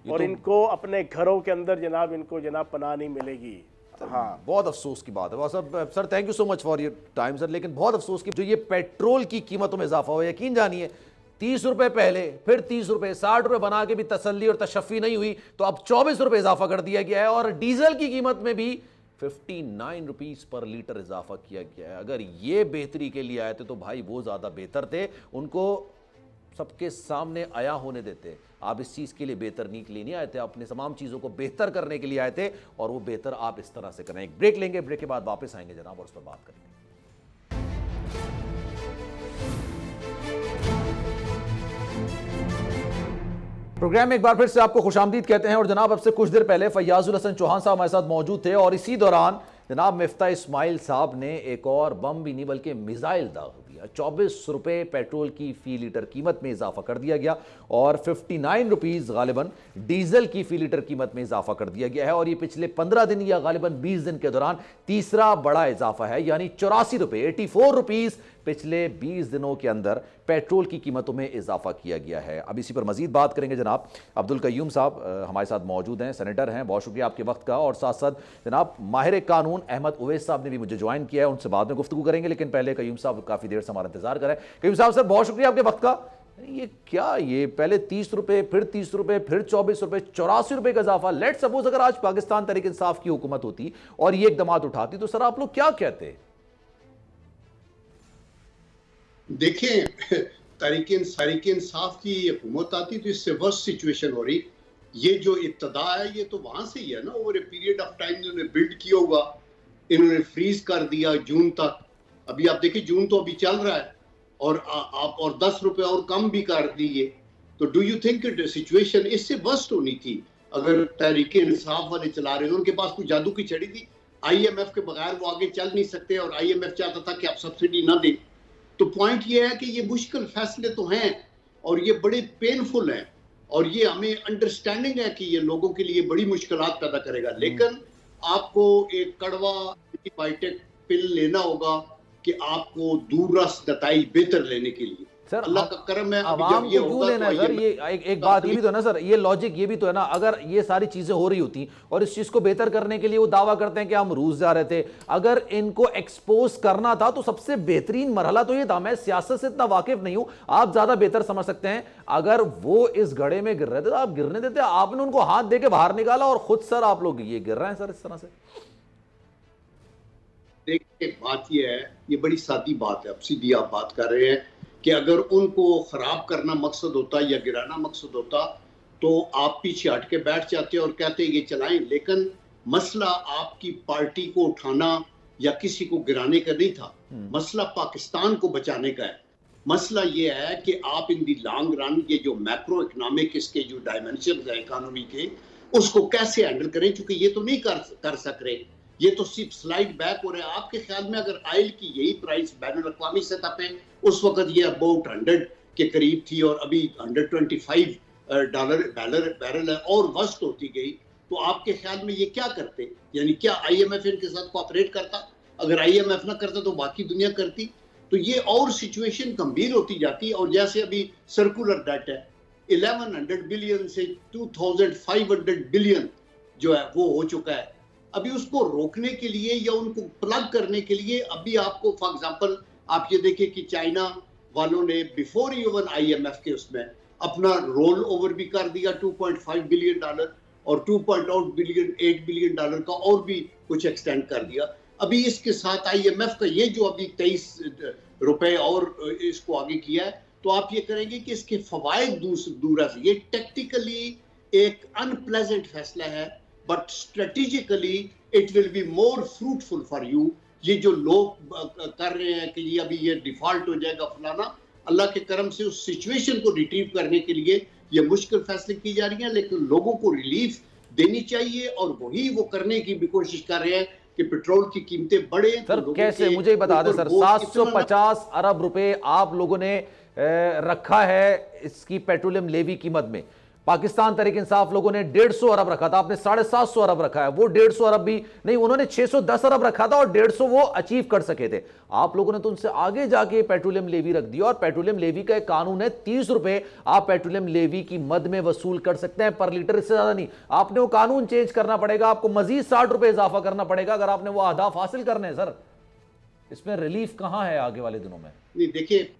और इनको अपने घरों के अंदर जनाब इनको जनाब पनाह नहीं मिलेगी। हाँ, बहुत अफसोस की बात है sir, thank you so much for your time sir. लेकिन बहुत अफसोस की जो ये पेट्रोल की कीमतों में इजाफा हुआ, यकीन जानिए 30 रुपए पहले, फिर 30 रुपए, 60 रुपए बना के भी तसल्ली और तशफ़ी नहीं हुई, तो अब 24 रुपए इजाफा कर दिया गया है। और डीजल की कीमत में भी 59 रुपीस पर लीटर इजाफा किया गया है। अगर ये बेहतरी के लिए आए थे तो भाई वो ज्यादा बेहतर थे, उनको सबके सामने आया होने देते। आप इस चीज़ के लिए बेहतरनी के लिए नहीं आए थे, अपने तमाम चीज़ों को बेहतर करने के लिए आए थे, और वो बेहतर आप इस तरह से करें। एक ब्रेक लेंगे, ब्रेक के बाद वापस आएंगे जनाब और उस पर बात करेंगे। प्रोग्राम में एक बार फिर से आपको खुशामदीद कहते हैं। और जनाब अब से कुछ देर पहले फैयाजुल हसन चौहान साहब हमारे साथ मौजूद थे, और इसी दौरान जनाब मिफ्ता इस्माइल साहब ने एक और बम भी नहीं बल्कि मिसाइल दाग दिया। 24 रुपए पेट्रोल की फी लीटर कीमत में इजाफा कर दिया गया, और 59 रुपीज गालिबन डीजल की फी लीटर कीमत में इजाफा कर दिया गया है। और ये पिछले 15 दिन या गालिबन 20 दिन के दौरान तीसरा बड़ा इजाफा है, यानी 84 रुपए 84 रुपीज पिछले 20 दिनों के अंदर पेट्रोल की कीमतों में इजाफा किया गया है। अब इसी पर मजीद बात करेंगे। जनाब अब्दुल कय्यूम साहब हमारे साथ मौजूद हैं, सेनेटर हैं, बहुत शुक्रिया आपके वक्त का। और साथ साथ जनाब माहिर कानून अहमद उवैस साहब ने भी मुझे ज्वाइन किया है, उनसे बाद में गुफ्तगू करेंगे। लेकिन पहले कय्यूम साहब काफ़ी देर से हमारा इंतजार करें। कय्यूम साहब सर बहुत शुक्रिया आपके वक्त का। ये क्या, ये पहले 30 रुपए, फिर 30 रुपए, फिर 24 रुपए, 84 रुपए का इजाफा। लेट सपोज अगर आज पाकिस्तान तहरीक इंसाफ की हुकूमत होती और ये इकदाम उठाती, तो सर आप लोग क्या कहते? देखें, तहरीक इंसाफ की हुकूमत आती तो इससे वर्स्ट सिचुएशन हो रही। ये जो इब्तदा है ये तो वहां से ही है ना, over a period of time इन्होंने बिल्ड किया होगा, इन्होंने फ्रीज कर दिया जून तक। अभी आप देखिए जून तो अभी चल रहा है, और आप और 10 रुपए और कम भी कर दिए। तो डू यू थिंक सिचुएशन इससे वर्स्ट होनी थी? अगर तहरीक इंसाफ वाले चला रहे थे, उनके पास कोई जादू की छड़ी थी? IMF के बगैर वो आगे चल नहीं सकते, और IMF चाहता था कि आप सब्सिडी ना दें। तो पॉइंट ये है कि ये मुश्किल फैसले तो हैं और ये बड़े पेनफुल हैं, और ये हमें अंडरस्टैंडिंग है कि ये लोगों के लिए बड़ी मुश्किलात पैदा करेगा। लेकिन आपको एक कड़वा एंटीबायोटिक पिल लेना होगा कि आपको दूररस नताइज बेहतर लेने के लिए। सर अल्लाह का करम है, आवाम को क्यों लेना है सर? ये एक बात ये भी तो है ना सर, ये लॉजिक ये भी तो है ना, अगर ये सारी चीजें हो रही होती और इस चीज को बेहतर करने के लिए वो दावा करते हैं कि हम रूस जा रहे थे, अगर इनको एक्सपोज करना था तो सबसे बेहतरीन मरहला तो ये था। मैं सियासत से इतना वाकिफ नहीं हूं, आप ज्यादा बेहतर समझ सकते हैं। अगर वो इस गड्ढे में गिर रहे थे तो आप गिरने देते, आपने उनको हाथ दे के बाहर निकाला और खुद सर आप लोग ये गिर रहे हैं सर इस तरह से। देखिए बात ये है, ये बड़ी सादी बात है, अब सीधी आप बात कर रहे हैं कि अगर उनको खराब करना मकसद होता या गिराना मकसद होता तो आप पीछे हट के बैठ जाते और कहते ये चलाएं। लेकिन मसला आपकी पार्टी को उठाना या किसी को गिराने का नहीं था, मसला पाकिस्तान को बचाने का है। मसला ये है कि आप इन दी लॉन्ग रन ये जो मैक्रो इकोनॉमिक इसके जो डायमेंशन है इकोनॉमी के, उसको कैसे हैंडल करें, क्योंकि ये तो नहीं कर सक रहे, ये तो सिर्फ स्लाइड बैक हो रहे हैं। आपके ख्याल में अगर ऑयल की यही प्राइस बैनुल अक़वामी सतह पे उस वक्त ये अबाउट 100 के करीब थी और अभी $125 बैरल है और वर्स्ट होती गई, तो आपके ख्याल में ये क्या करते? यानी क्या IMF इनके साथ कोऑपरेट करता? अगर IMF ना करता तो बाकी दुनिया करती, तो ये और सिचुएशन गंभीर होती जाती। और जैसे अभी सर्कुलर डेट है 1100 बिलियन से 2500 बिलियन जो है वो हो चुका है। अभी उसको रोकने के लिए या उनको प्लग करने के लिए अभी आपको फॉर एग्जांपल आप ये देखिए कि चाइना वालों ने बिफोर इवन IMF के उसमें अपना रोल ओवर भी कर दिया $2.5 बिलियन और $2.8 बिलियन का और भी कुछ एक्सटेंड कर दिया। अभी इसके साथ IMF का ये जो अभी 23 रुपए और इसको आगे किया है, तो आप ये करेंगे कि इसके फवायद दूर से ये टेक्निकली एक अनप्लेजेंट फैसला है, but strategically it will be more fruitful for you. ये जो लोग कर रहे हैं कि ये अभी ये डिफॉल्ट हो जाएगा फलाना, अल्लाह के करम से उस सिचुएशन को रिट्रीव करने के लिए ये मुश्किल फैसले की जा रही हैं, लेकिन लोगों को रिलीफ देनी चाहिए और वही वो करने की भी कोशिश कर रहे हैं कि पेट्रोल की कीमतें बढ़े। सर तो कैसे, मुझे बता दें सर, 750 अरब रुपए आप लोगों ने रखा है इसकी पेट्रोलियम लेवी कीमत में। पाकिस्तान तहरीक इंसाफ लोगों ने 150 अरब रखा था, आपने 750 अरब रखा है। वो 150 अरब भी नहीं, उन्होंने 610 अरब रखा था और 150 वो अचीव कर सके थे। आप लोगों ने तो उनसे आगे जाके पेट्रोलियम लेवी रख दी और पेट्रोलियम लेवी का एक कानून है 30 रुपए आप पेट्रोलियम लेवी की मद में वसूल कर सकते हैं पर लीटर, इससे ज्यादा नहीं। आपने वो कानून चेंज करना पड़ेगा, आपको मजीद 60 रुपए इजाफा करना पड़ेगा अगर आपने वो अहदाफ हासिल करने हैं। सर इसमें रिलीफ कहां है आगे वाले दिनों में? नहीं देखिए,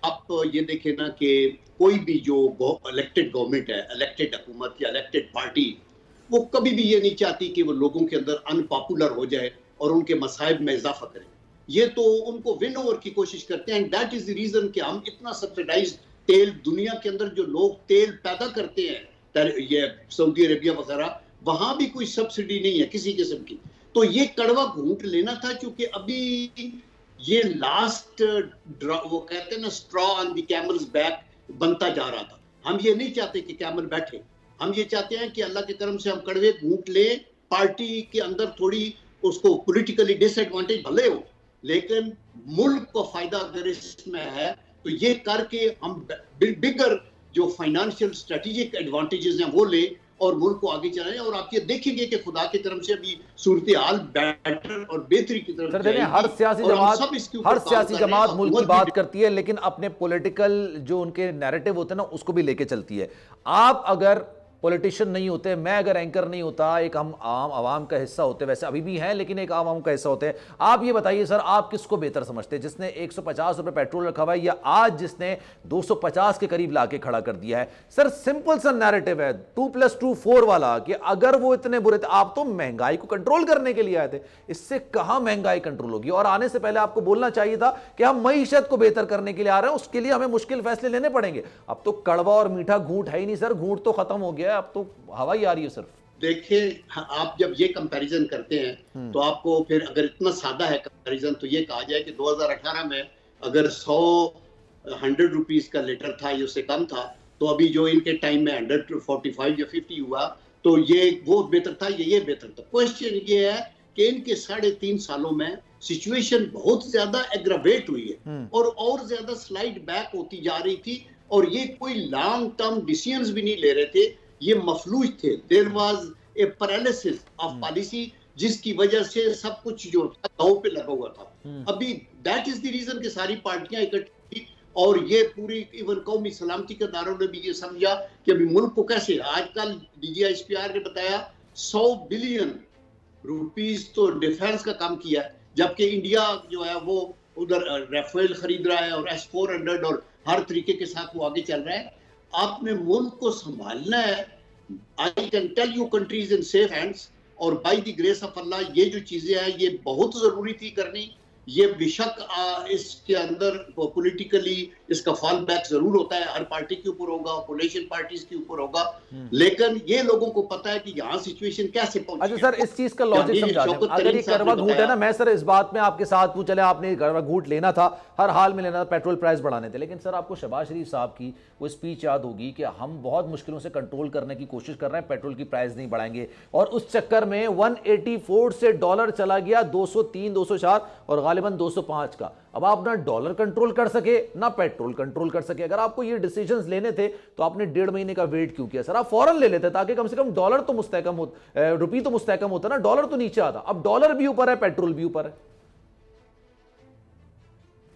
आप ये देखें ना कि कोई भी जो इलेक्टेड गवर्नमेंट है, इलेक्टेड हुकूमत या इलेक्टेड पार्टी, वो कभी भी ये नहीं चाहती कि वो लोगों के अंदर अनपॉपुलर हो जाए और उनके मसाइब में इजाफा करें। ये तो उनको विन ओवर की कोशिश करते हैं। दैट इज द रीजन कि हम इतना सब्सिडाइज तेल, दुनिया के अंदर जो लोग तेल पैदा करते हैं, ये सऊदी अरेबिया वगैरह, वहां भी कोई सब्सिडी नहीं है किसी किस्म की। तो ये कड़वा घूंट लेना था, क्योंकि अभी ये लास्ट वो कहते हैं ना straw on the camel's back बनता जा रहा था। हम ये नहीं चाहते कि कैमल बैठे, हम ये चाहते हैं कि अल्लाह के करम से हम कड़वे घूंट लें। पार्टी के अंदर थोड़ी उसको पॉलिटिकली डिसएडवांटेज भले हो, लेकिन मुल्क को फायदा अगर इसमें है तो ये करके हम बिगर जो फाइनेंशियल स्ट्रेटेजिक एडवांटेजेस हैं वो ले और मुल्क को आगे चलाएं। और आप ये देखेंगे कि खुदा की तरफ से अभी सूरत हाल बेटर और बेहतरी की तरफ जाएगी। हर सियासी जमात मुल्क की बात करती है, लेकिन अपने पॉलिटिकल जो उनके नैरेटिव होते हैं ना उसको भी लेके चलती है। आप अगर पॉलिटिशियन नहीं होते, मैं अगर एंकर नहीं होता, एक हम आम आवाम का हिस्सा होते, वैसे अभी भी हैं लेकिन एक आवाम का हिस्सा होते हैं, आप ये बताइए सर, आप किसको बेहतर समझते हैं, जिसने 150 रुपए पेट्रोल रखा हुआ है या आज जिसने 250 के करीब लाके खड़ा कर दिया है? सर सिंपल सा नैरेटिव है 2+2 4 वाला कि अगर वो इतने बुरे थे, आप तो महंगाई को कंट्रोल करने के लिए आए थे, इससे कहां महंगाई कंट्रोल होगी? और आने से पहले आपको बोलना चाहिए था कि हम मईशत को बेहतर करने के लिए आ रहे हैं, उसके लिए हमें मुश्किल फैसले लेने पड़ेंगे। अब तो कड़वा और मीठा घूंट है ही नहीं सर, घूंट तो खत्म हो गया, अब तो हवा ही आ रही है सिर्फ। देखिए, आप जब ये कंपैरिजन करते हैं तो आपको फिर अगर इतना सादा है कंपैरिजन तो ये कहा जाए कि 2018 में अगर 100 रुपीस का लीटर था, ये उससे कम था, तो अभी जो इनके टाइम में 145 या 50 हुआ, तो ये वो बेहतर था, ये बेहतर था। क्वेश्चन ये है कि इनके 3.5 सालों में सिचुएशन बहुत ज्यादा एग्रावेट हुई है और ज्यादा स्लाइड बैक होती जा रही थी, और ये कोई लॉन्ग टर्म डिसीजंस भी नहीं ले रहे थे, ये मफलूज थे। There was a paralysis of policy जिसकी वजह से सब कुछ जो था दांव पे लगा हुआ था। अभी दैट इज द रीजन कि सारी पार्टियां इकट्ठी थी और ये पूरी इवन कौमी सलामती के दारों ने भी ये समझा कि अभी मुल्क को कैसे, आजकल DGISPR ने बताया 100 बिलियन रुपीस तो डिफेंस का काम किया है, जबकि इंडिया जो है वो उधर राफेल खरीद रहा है और S-400 और हर तरीके के साथ वो आगे चल रहा है। आपने मुल्क को संभालना है। I can tell you country's in safe hands, और by the grace of Allah ये जो चीजें हैं ये बहुत जरूरी थी करनी। ये बेशक इसके अंदर पॉलिटिकली इसका फॉल बैक जरूर होता है, हर पार्टी के ऊपर होगा, अपोजिशन पार्टीज के ऊपर होगा, लेकिन ये लोगों को पता है कि यहाँ सिचुएशन कैसे पहुंची। अच्छा सर, इस चीज का लॉजिक समझा दें। अगर ये करवा घूट है ना, मैं सर इस बात में आपके साथ पूछ, चले आपने करवा घूट लेना था, हर हाल में लेना था, पेट्रोल प्राइस बढ़ाने थे, लेकिन सर आपको शहबाज शरीफ साहब की वो स्पीच याद होगी कि हम बहुत मुश्किलों से कंट्रोल करने की कोशिश कर रहे हैं, पेट्रोल की प्राइस नहीं बढ़ाएंगे, और उस चक्कर में 184 से डॉलर चला गया 203, 204 और गालिबन 205 का। अब आप ना डॉलर कंट्रोल कर सके ना पेट्रोल कंट्रोल कर सके। अगर आपको ये डिसीजंस लेने थे तो आपने 1.5 महीने का वेट क्यों किया सर? आप फौरन ले लेते ताकि कम से कम डॉलर तो मुस्तहकम हो, रुपये तो मुस्तहकम होता ना, डॉलर तो नीचे आता। अब डॉलर भी ऊपर है, पेट्रोल भी ऊपर है।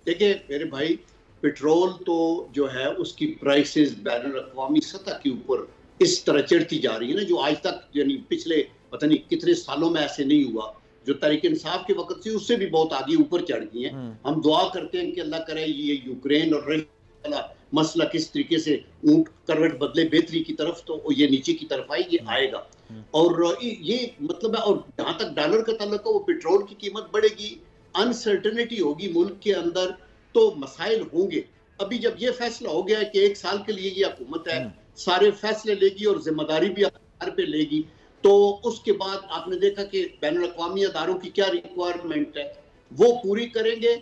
देखिए मेरे भाई, पेट्रोल तो जो है उसकी प्राइसेस बैनुल अक़वामी सतह के ऊपर इस तरह चढ़ती जा रही है ना, जो आज तक यानी पिछले पता नहीं कितने सालों में ऐसे नहीं हुआ। जो तहरीक इंसाफ के वक्त से उससे भी बहुत आगे ऊपर चढ़ गई हैं। हम दुआ करते हैं कि अल्लाह करे ये यूक्रेन और रशिया वाला मसला किस तरीके से ऊंट करवट बदले बेहतरी की तरफ, तो ये नीचे की तरफ आए, ये आएगा। और ये मतलब है, और जहां तक डॉलर का ताल्लुक है, वो पेट्रोल की कीमत बढ़ेगी, अनसर्टेनिटी होगी मुल्क के अंदर, तो मसाइल होंगे। अभी जब ये फैसला हो गया है कि 1 साल के लिए ये हुकूमत है, सारे फैसले लेगी और जिम्मेदारी भी अपने पे लेगी, तो उसके बाद आपने देखा कि बैनुल अक़वामी अदारों की क्या रिक्वायरमेंट है, वो पूरी करेंगे,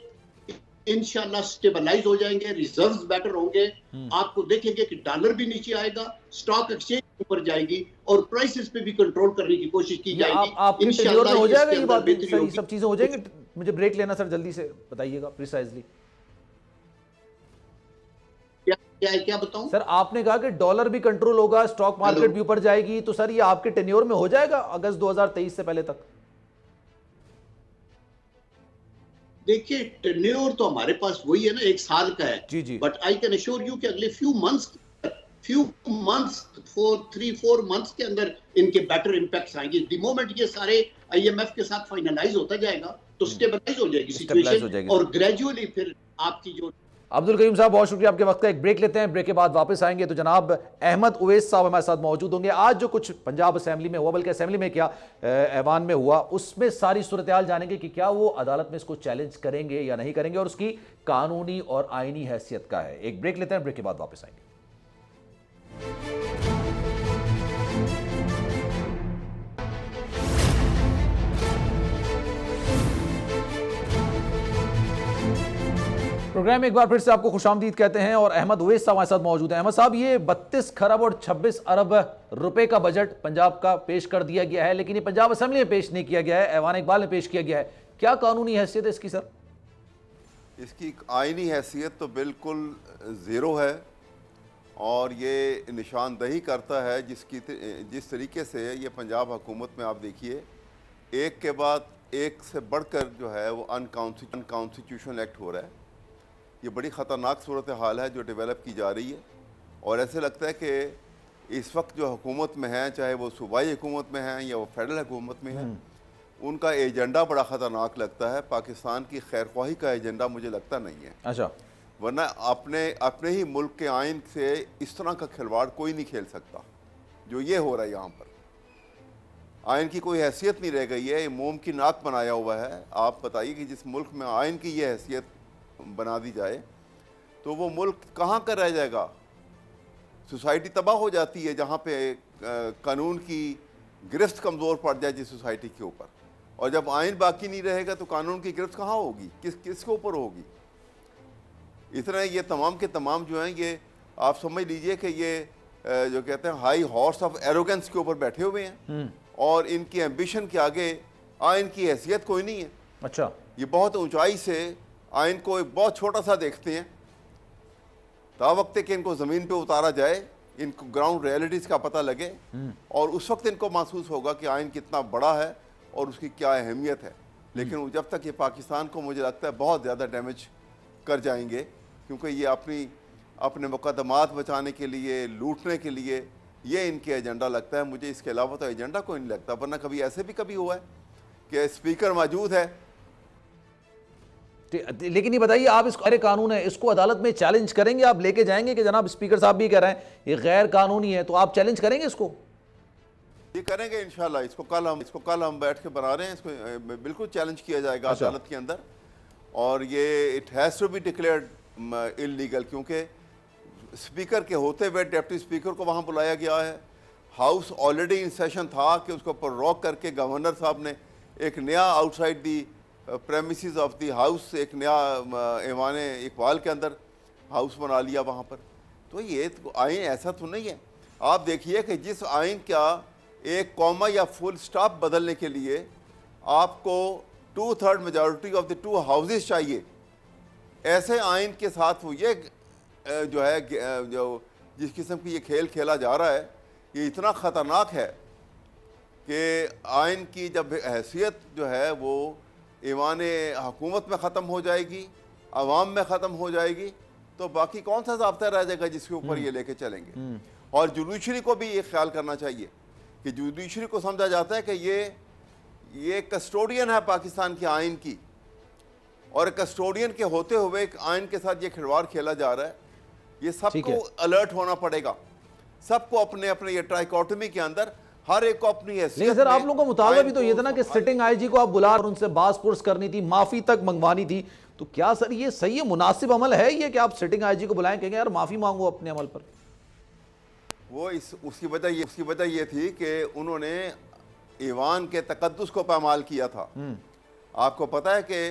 इंशाल्लाह स्टेबलाइज हो जाएंगे, रिजर्व्स बेटर होंगे, आपको देखेंगे कि डॉलर भी नीचे आएगा, स्टॉक एक्सचेंज ऊपर जाएगी और प्राइसेस पे भी कंट्रोल करने की कोशिश की जाएगी। इंशाल्लाह हो जाएगा ये बात, सही सब चीजें हो जाएंगी। मुझे ब्रेक लेना सर, जल्दी से बताइएगा प्रिसाइजली। क्या बताऊं सर? आपने कहा कि डॉलर भी कंट्रोल होगा, स्टॉक मार्केट भी ऊपर जाएगी, तो सर ये आपके टेन्योर में हो जाएगा अगस्त 2023 से पहले तक? देखिए टेन्योर तो हमारे पास वही है ना, 1 साल का है जी। But I can assure you कि अगले फ्यू मंथ्स 3-4 मंथ्स के अंदर इनके बेटर इंपैक्ट्स आएंगे। द मोमेंट ये सारे IMF के साथ फाइनलाइज होता जाएगा तो स्टेबलाइज हो जाएगी सिचुएशन, और ग्रेजुअली फिर आपकी जो। अब्दुल करीम साहब, बहुत शुक्रिया आपके वक्त का। एक ब्रेक लेते हैं, ब्रेक के बाद वापस आएंगे तो जनाब अहमद उवैस साहब हमारे साथ मौजूद होंगे। आज जो कुछ पंजाब असेंबली में हुआ, बल्कि असेंबली में क्या ऐवान में हुआ, उसमें सारी सूरत हाल जानेंगे कि क्या वो अदालत में इसको चैलेंज करेंगे या नहीं करेंगे, और उसकी कानूनी और आईनी हैसियत का है। एक ब्रेक लेते हैं, ब्रेक के बाद वापस आएंगे। प्रोग्राम में एक बार फिर से आपको खुशामदीद कहते हैं, और अहमद उवैस साहब हमारे साथ मौजूद हैं। अहमद साहब, ये 32 खरब और 26 अरब रुपए का बजट पंजाब का पेश कर दिया गया है, लेकिन ये पंजाब असेंबली में पेश नहीं किया गया है, ऐवान इकबाल में पेश किया गया है। क्या कानूनी हैसियत है इसकी सर? इसकी आईनी हैसियत तो बिल्कुल ज़ीरो है, और ये निशानदही करता है जिस तरीके से ये पंजाब हुकूमत में आप देखिए, एक के बाद एक से बढ़कर जो है वो अनकॉन्स्टिट्यूशनल एक्ट हो रहा है। ये बड़ी ख़तरनाक सूरत हाल है जो डेवलप की जा रही है, और ऐसे लगता है कि इस वक्त जो हुकूमत में हैं, चाहे वो सूबाई हुकूमत में हैं या वो फेडरल हुकूमत में हैं, उनका एजेंडा बड़ा ख़तरनाक लगता है। पाकिस्तान की खैरख्वाही का एजेंडा मुझे लगता नहीं है। अच्छा, वरना अपने ही मुल्क के आइन से इस तरह का खिलवाड़ कोई नहीं खेल सकता जो ये हो रहा है यहाँ पर। आइन की कोई हैसियत नहीं रह गई है, ये मोम की नाक बनाया हुआ है। आप बताइए कि जिस मुल्क में आइन की ये हैसियत बना दी जाए तो वो मुल्क कहाँ का रह जाएगा। सोसाइटी तबाह हो जाती है जहाँ पे कानून की गिरफ्त कमज़ोर पड़ जाए जिस सोसाइटी के ऊपर, और जब आइन बाकी नहीं रहेगा तो कानून की गिरफ्त कहाँ होगी, किसके ऊपर होगी। इस तरह ये तमाम के तमाम जो हैं, ये आप समझ लीजिए कि ये जो कहते हैं हाई हॉर्स ऑफ एरोगेंस के ऊपर बैठे हुए हैं, और इनकी एम्बिशन के आगे आइन की हैसियत कोई नहीं है। अच्छा, ये बहुत ऊंचाई से आइन को एक बहुत छोटा सा देखते हैं, ता वक्त कि इनको ज़मीन पे उतारा जाए, इनको ग्राउंड रियलिटीज़ का पता लगे, और उस वक्त इनको महसूस होगा कि आइन कितना बड़ा है और उसकी क्या अहमियत है, लेकिन जब तक ये पाकिस्तान को मुझे लगता है बहुत ज़्यादा डैमेज कर जाएंगे, क्योंकि ये अपने मुकदमात बचाने के लिए, लूटने के लिए ये इनके एजेंडा लगता है। मुझे इसके अलावा तो एजेंडा कोई नहीं लगता, वरना कभी ऐसे भी कभी हुआ है कि स्पीकर मौजूद है। लेकिन ये बताइए, आप इसको अरे कानून है, इसको अदालत में चैलेंज करेंगे, आप लेके जाएंगे कि जनाब स्पीकर साहब भी कह रहे हैं ये गैर कानूनी है, तो आप चैलेंज करेंगे इसको? ये करेंगे इंशाल्लाह। इसको कल हम बैठ के बना रहे हैं, इसको बिल्कुल चैलेंज किया जाएगा अदालत के अंदर, और ये it has to be declared illegal, क्योंकि स्पीकर के होते हुए डिप्टी स्पीकर को वहाँ बुलाया गया है। हाउस ऑलरेडी इन सेशन था कि उसको प्रोवोक करके गवर्नर साहब ने एक नया outside the premises of the house एक नया ऐवान इकबाल के अंदर हाउस बना लिया वहाँ पर। तो ये तो आइन ऐसा तो नहीं है। आप देखिए कि जिस आइन का एक कॉमा या फुल स्टॉप बदलने के लिए आपको 2/3 मेजॉरिटी ऑफ द 2 हाउसेस चाहिए, ऐसे आइन के साथ वो ये जो है जो जिस किस्म की ये खेल खेला जा रहा है, ये इतना ख़तरनाक है कि आइन की जब हैसियत जो है वो ईवान हुकूमत में ख़त्म हो जाएगी, अवाम में ख़त्म हो जाएगी, तो बाकी कौन सा ज़ाब्ता रह जाएगा जिसके ऊपर ये लेके चलेंगे। और जुडिशरी को भी ये ख्याल करना चाहिए कि जुडिशरी को समझा जाता है कि ये कस्टोडियन है पाकिस्तान के आइन की, और कस्टोडियन के होते हुए एक आइन के साथ ये खिलवाड़ खेला जा रहा है। ये सबको अलर्ट होना पड़ेगा, सबको अपने अपने ये ट्राइकोटमी के अंदर हर एक को अपनी हैसियत। लेकिन सर आप लोगों का मुतालबा भी तो ये था ना कि सिटिंग आईजी को आप बुला और उनसे बासपुर्स करनी थी, माफी तक मंगवानी थी, तो क्या सर ये सही है, मुनासिब अमल है ये कि आप सिटिंग आईजी को बुलाएं, कहेंगे यार माफी मांगो अपने अमल पर? वो उसकी वजह ये थी कि उन्होंने ईवान के तकद्दुस को पामाल किया था। आपको पता है कि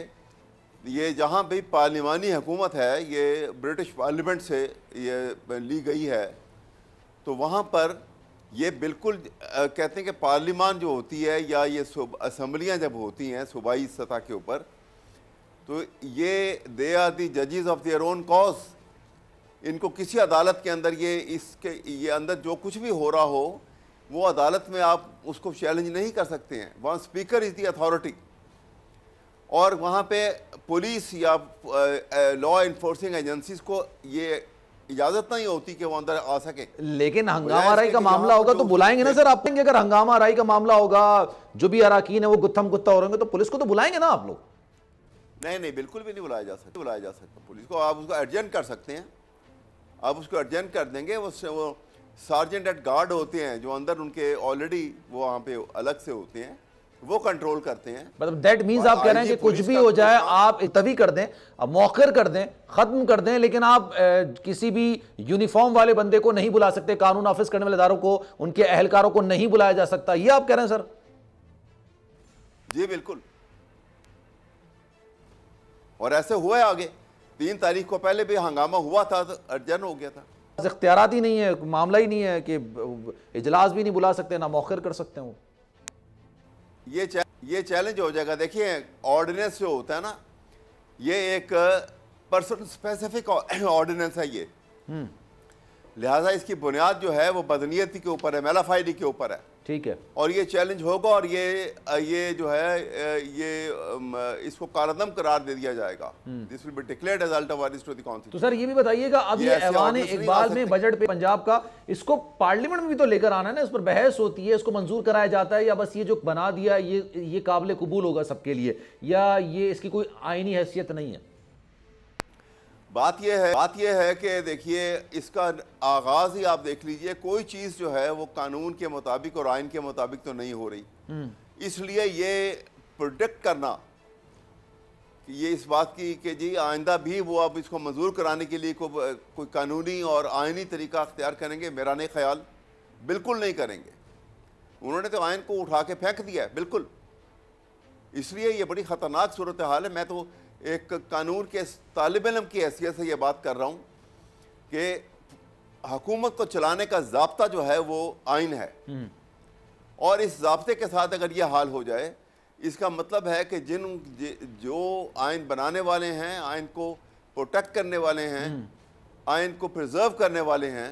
ये जहाँ भी पार्लिमानी हुकूमत है, ये ब्रिटिश पार्लियामेंट से ये ली गई है, तो वहाँ पर ये बिल्कुल कहते हैं कि पार्लिमान जो होती है या ये असम्बलियाँ जब होती हैं सूबाई सतह के ऊपर, तो ये दे आर दी जजेस ऑफ देयर ओन कॉज। इनको किसी अदालत के अंदर ये अंदर जो कुछ भी हो रहा हो वो अदालत में आप उसको चैलेंज नहीं कर सकते हैं। वहाँ स्पीकर इज़ दी अथॉरिटी, और वहाँ पे पुलिस या लॉ इन्फोर्सिंग एजेंसीज को ये इजाज़त नहीं होती कि वो अंदर आ सके। लेकिन हंगामा राई का मामला होगा तो बुलाएंगे ना सर आप? अगर हंगामा राई का मामला होगा, जो भी अराकीन है वो गुत्थम गुत्ता हो रहे होंगे, तो पुलिस को तो बुलाएंगे ना आप लोग? नहीं, बिल्कुल भी नहीं बुलाया जा सकता पुलिस को। आप उसको अर्जेंट कर सकते हैं, आप उसको अर्जेंट कर देंगे। वो सार्जेंट एट गार्ड होते हैं जो अंदर उनके ऑलरेडी वो वहाँ पे अलग से होते हैं, वो कंट्रोल करते हैं। मतलब दैट मींस आप कह रहे हैं कि कुछ भी हो जाए आप तभी कर दें, अब मौखर कर दें, खत्म कर दें, लेकिन आप किसी भी यूनिफॉर्म वाले बंदे को नहीं बुला सकते, कानून नाफिज करने वाले इदारों को, उनके अहलकारों को नहीं बुलाया जा सकता, ये आप कह रहे हैं सर? जी बिल्कुल, और ऐसे हुआ है। आगे 3 तारीख को पहले भी हंगामा हुआ था तो अर्जन हो गया था। इख्तियारात ही नहीं है, मामला ही नहीं है कि इजलास भी नहीं बुला सकते, ना मौखर कर सकते हैं वो। ये चैलेंज हो जाएगा। देखिए ऑर्डिनेंस जो होता है ना, ये एक पर्सन स्पेसिफिक ऑर्डिनेंस है ये, लिहाजा इसकी बुनियाद जो है वो बदनीयती के ऊपर है, मेलाफाइडी के ऊपर है। ठीक है, और ये चैलेंज होगा, और ये जो है ये इसको कारदम करार दे दिया जाएगा। This will be declared as ultra vires to the constitution. तो सर ये भी बताइएगा, अब ये ऐवान इकबाल में बजट पे पंजाब का, इसको पार्लियामेंट में भी तो लेकर आना है ना, इस पर बहस होती है, इसको मंजूर कराया जाता है, या बस ये जो बना दिया ये काबिल कबूल होगा सबके लिए, या ये इसकी कोई आईनी हैसियत नहीं है? बात यह है कि देखिए इसका आगाज ही आप देख लीजिए, कोई चीज़ जो है वो कानून के मुताबिक और आइन के मुताबिक तो नहीं हो रही। इसलिए ये प्रोटेक्ट करना ये इस बात की कि जी आइंदा भी वो अब इसको मंजूर कराने के लिए कोई कानूनी और आइनी तरीका अख्तियार करेंगे, मेरा नहीं ख्याल, बिल्कुल नहीं करेंगे। उन्होंने तो आइन को उठा के फेंक दिया है बिल्कुल। इसलिए ये बड़ी ख़तरनाक सूरत हाल है। मैं तो एक कानून के तालिब इल्म की हैसियत से ये बात कर रहा हूँ कि हुकूमत को चलाने का ज़ाब्ता जो है वो आइन है, और इस ज़ाब्ते के साथ अगर ये हाल हो जाए, इसका मतलब है कि जो आइन बनाने वाले हैं, आइन को प्रोटेक्ट करने वाले हैं, आइन को प्रिजर्व करने वाले हैं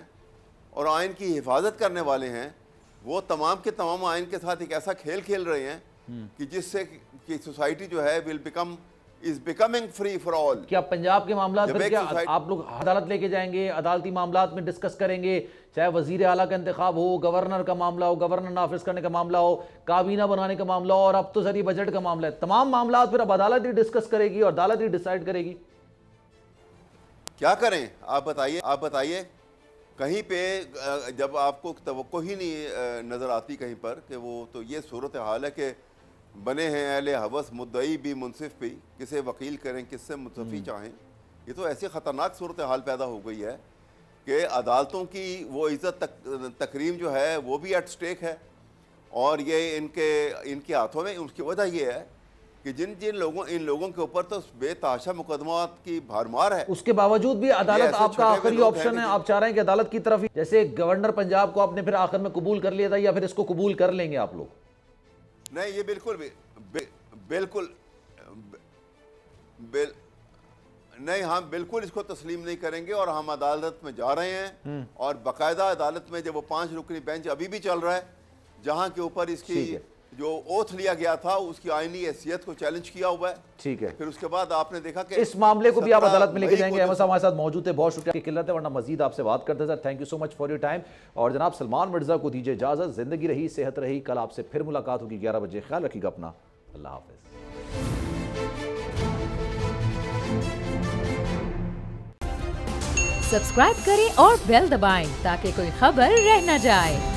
और आइन की हिफाजत करने वाले हैं, वो तमाम के तमाम आइन के साथ एक ऐसा खेल खेल रहे हैं कि जिससे कि सोसाइटी जो है will become is becoming free for all. क्या पंजाब के मामला जब फिर एक क्या society- आप लोग अदालत लेके जाएंगे, अदालती मामलात में डिस्कस करेंगे, चाहे वजीर आला का इंतखाब हो, गवर्नर का मामला हो, गवर्नर नाफिज करने का मामला हो, काबीना बनाने का मामला हो, और अब तो सर ये बजट का मामला है, तमाम मामला फिर अब अदालत ही डिस्कस करेगी और अदालत ही डिसाइड करेगी। क्या करें आप बताइए कहीं पे जब आपको तवक्को ही नहीं नज़र आती कहीं पर कि वो तो ये सूरत हाल है कि बने हैं अहले हवस मुद्दई भी मुनसिफ भी, किसे वकील करें किससे मुतफ़ी चाहें। ये तो ऐसी ख़तरनाक सूरत हाल पैदा हो गई है कि अदालतों की वो इज़्ज़त तकरीम जो है वो भी एट स्टेक है, और ये इनके हाथों में। उसकी वजह ये है कि इन लोगों के ऊपर तो बेतहाशा मुकदमात की भरमार है, उसके बावजूद भी अदालत आपका आखिरी ऑप्शन है। आप चाह रहे हैं कि अदालत की तरफ ही, जैसे गवर्नर पंजाब को आपने फिर आखिर में कबूल कर लिया था, या फिर इसको कबूल कर लेंगे आप लोग? नहीं, ये बिल्कुल नहीं, हम बिल्कुल इसको तस्लीम नहीं करेंगे, और हम अदालत में जा रहे हैं, और बाकायदा अदालत में जब वो 5 रुकनी बेंच अभी भी चल रहा है, जहां के ऊपर इसकी जो ओथ लिया गया था उसकी आईनी हैसियत को चैलेंज किया हुआ है। ठीक है, फिर उसके बाद आपने देखा कि इस मामले को भी आप अदालत में लेके जाएंगे। अहमद साहब हमारे साथ मौजूद थे, बहुत शुक्रिया की किल्लत है, वरना मजीद आपसे बात करते sir. Thank you so much for your time. और जनाब सलमान मिर्जा को दीजिए इजाजत। जिंदगी रही, सेहत रही, कल आपसे फिर मुलाकात होगी 11 बजे। ख्याल रखिएगा अपना, अल्लाह हाफिज। सब्सक्राइब करें और बेल दबाएं ताकि कोई खबर रह न जाए।